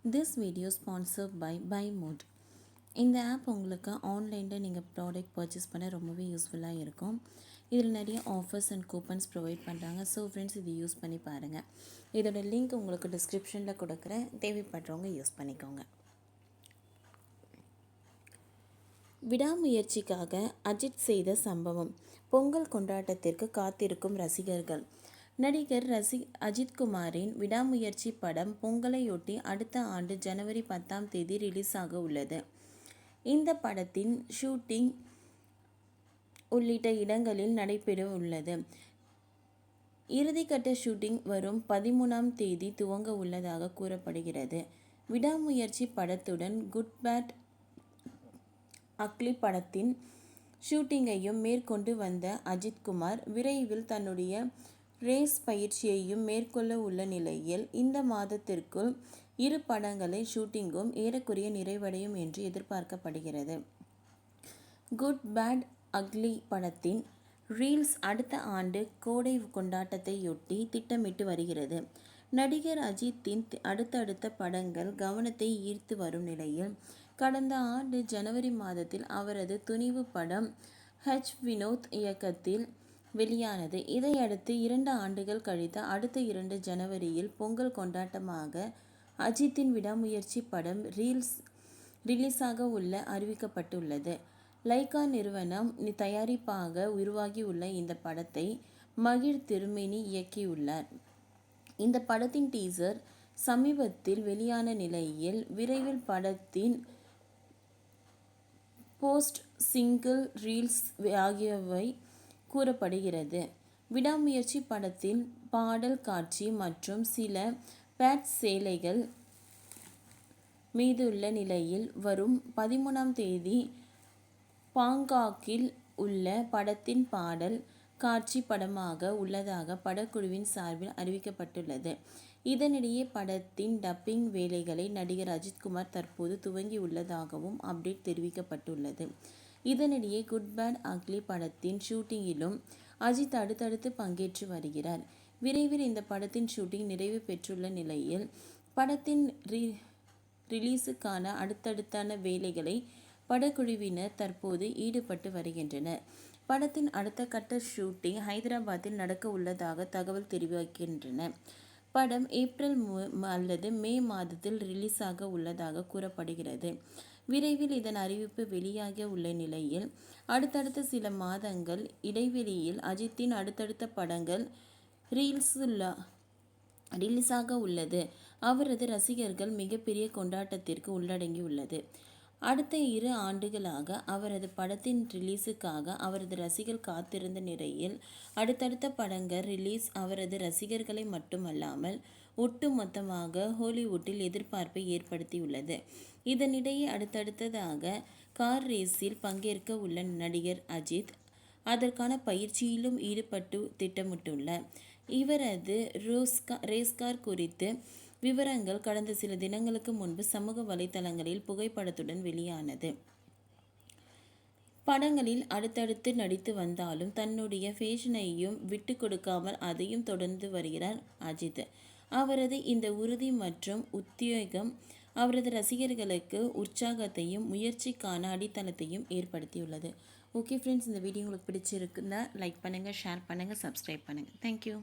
This video sponsored by BuyMode. இந்த app உங்களுக்கு ஆன்லைனில் நீங்கள் ப்ராடக்ட் பர்ச்சேஸ் பண்ண ரொம்பவே யூஸ்ஃபுல்லாக இருக்கும். இதில் நிறைய ஆஃபர்ஸ் அண்ட் கூப்பன்ஸ் ப்ரொவைட் பண்ணுறாங்க. ஸோ ஃப்ரெண்ட்ஸ், இது யூஸ் பண்ணி பாருங்கள். இதோட லிங்க் உங்களுக்கு டிஸ்கிரிப்ஷனில் கொடுக்குறேன். தேவைப்படுறவங்க யூஸ் பண்ணிக்கோங்க. விடாமுயற்சிக்காக அஜித் செய்த சம்பவம். பொங்கல் கொண்டாட்டத்திற்கு காத்திருக்கும் ரசிகர்கள். நடிகர் அஜித்குமாரின் விடாமுயற்சி படம் பொங்கலையொட்டி அடுத்த ஆண்டு ஜனவரி 10 ரிலீஸ் ஆக உள்ளது. இந்த படத்தின் ஷூட்டிங் உள்ளிட்ட இடங்களில் நடைபெற உள்ளது. இறுதிக்கட்ட ஷூட்டிங் வரும் 13 துவங்க உள்ளதாக கூறப்படுகிறது. விடாமுயற்சி படத்துடன் குட் பேட் அக்லி படத்தின் ஷூட்டிங்கையும் மேற்கொண்டு வந்த அஜித்குமார் விரைவில் தன்னுடைய ரேஸ் பயிற்சியையும் மேற்கொள்ள உள்ள நிலையில் இந்த மாதத்திற்குள் இரு படங்களை ஷூட்டிங்கும் ஏறக்குறைய நிறைவடையும் என்று எதிர்பார்க்கப்படுகிறது. குட் பேட் அக்லி படத்தின் ரீல்ஸ் அடுத்த ஆண்டு கோடை கொண்டாட்டத்தையொட்டி திட்டமிட்டு வருகிறது. நடிகர் அஜித்தின் அடுத்தடுத்த படங்கள் கவனத்தை ஈர்த்து வரும் நிலையில் கடந்த ஆண்டு ஜனவரி மாதத்தில் அவரது துணிவு படம் வினோத் இயக்கத்தில் வெளியானது. இதையடுத்து 2 ஆண்டுகள் கழித்த அடுத்த 2 ஜனவரியில் பொங்கல் கொண்டாட்டமாக அஜித்தின் விடாமுயற்சி படம் ரிலீஸாக உள்ள அறிவிக்கப்பட்டுள்ளது. லைகா நிறுவனம் தயாரிப்பாக உருவாகியுள்ள இந்த படத்தை மகிழ் திருமேனி இயக்கியுள்ளார். இந்த படத்தின் டீசர் சமீபத்தில் வெளியான நிலையில் விரைவில் படத்தின் போஸ்ட் சிங்கிள் ரீல்ஸ் ஆகியவை கூறப்படுகிறது. விடாமுயற்சி படத்தில் பாடல் காட்சி மற்றும் சில பேட் சேலைகள் மீதுள்ள நிலையில் வரும் 13 பாங்காக்கில் உள்ள படத்தின் பாடல் காட்சி படமாக உள்ளதாக படக்குழுவின் சார்பில் அறிவிக்கப்பட்டுள்ளது. இதனிடையே படத்தின் டப்பிங் வேலைகளை நடிகர் அஜித்குமார் தற்போது துவங்கி உள்ளதாகவும் அப்டேட் தெரிவிக்கப்பட்டுள்ளது. இதனிடையே குட் பேட் அக்லி படத்தின் ஷூட்டிங்கிலும் அஜித் அடுத்தடுத்து பங்கேற்று வருகிறார். விரைவில் இந்த படத்தின் ஷூட்டிங் நிறைவு பெற்றுள்ள நிலையில் படத்தின் ரிலீஸுக்கான அடுத்தடுத்தான வேலைகளை படக்குழுவினர் தற்போது ஈடுபட்டு வருகின்றனர். படத்தின் அடுத்த கட்ட ஷூட்டிங் ஹைதராபாத்தில் நடக்க உள்ளதாக தகவல் தெரிவிக்கின்றன. படம் ஏப்ரல் அல்லது மே மாதத்தில் ரிலீஸ் ஆக உள்ளதாக கூறப்படுகிறது. விரைவில் இதன் அறிவிப்பு வெளியாக உள்ள நிலையில் அடுத்தடுத்த சில மாதங்கள் இடைவெளியில் அஜித்தின் அடுத்தடுத்த படங்கள் ரிலீஸாக உள்ளது. அவரது ரசிகர்கள் மிகப்பெரிய கொண்டாட்டத்திற்கு உள்ளடங்கியுள்ளது. அடுத்த 2 ஆண்டுகளாக அவரது படத்தின் ரிலீஸுக்காக அவரது ரசிகர்கள் காத்திருந்த நிலையில் அடுத்தடுத்த படங்கள் ரிலீஸ் அவரது ரசிகர்களை மட்டுமல்லாமல் ஒட்டுமொத்தமாக ஹாலிவுட்டில் எதிர்பார்ப்பை ஏற்படுத்தியுள்ளது. இதனிடையே அடுத்தடுத்ததாக கார் ரேஸில் பங்கேற்க உள்ள நடிகர் அஜித் அதற்கான பயிற்சியிலும் ஈடுபட்டு திட்டமிட்டுள்ளார். இவரது ரேஸ்கார் குறித்து விவரங்கள் கடந்த சில தினங்களுக்கு முன்பு சமூக வலைதளங்களில் புகைப்படத்துடன் வெளியானது. படங்களில் அடுத்தடுத்து நடித்து வந்தாலும் தன்னுடைய ஃபேஷனையும் விட்டு கொடுக்காமல் அதையும் தொடர்ந்து வருகிறார் அஜித். அவரது இந்த உறுதி மற்றும் உத்வேகம் அவரது ரசிகர்களுக்கு உற்சாகத்தையும் முயற்சிக்கான அடித்தளத்தையும் ஏற்படுத்தியுள்ளது. ஓகே ஃப்ரெண்ட்ஸ், இந்த வீடியோ உங்களுக்கு பிடிச்சிருக்குன்னா லைக் பண்ணுங்கள், ஷேர் பண்ணுங்கள், சப்ஸ்கிரைப் பண்ணுங்கள். தேங்க்யூ.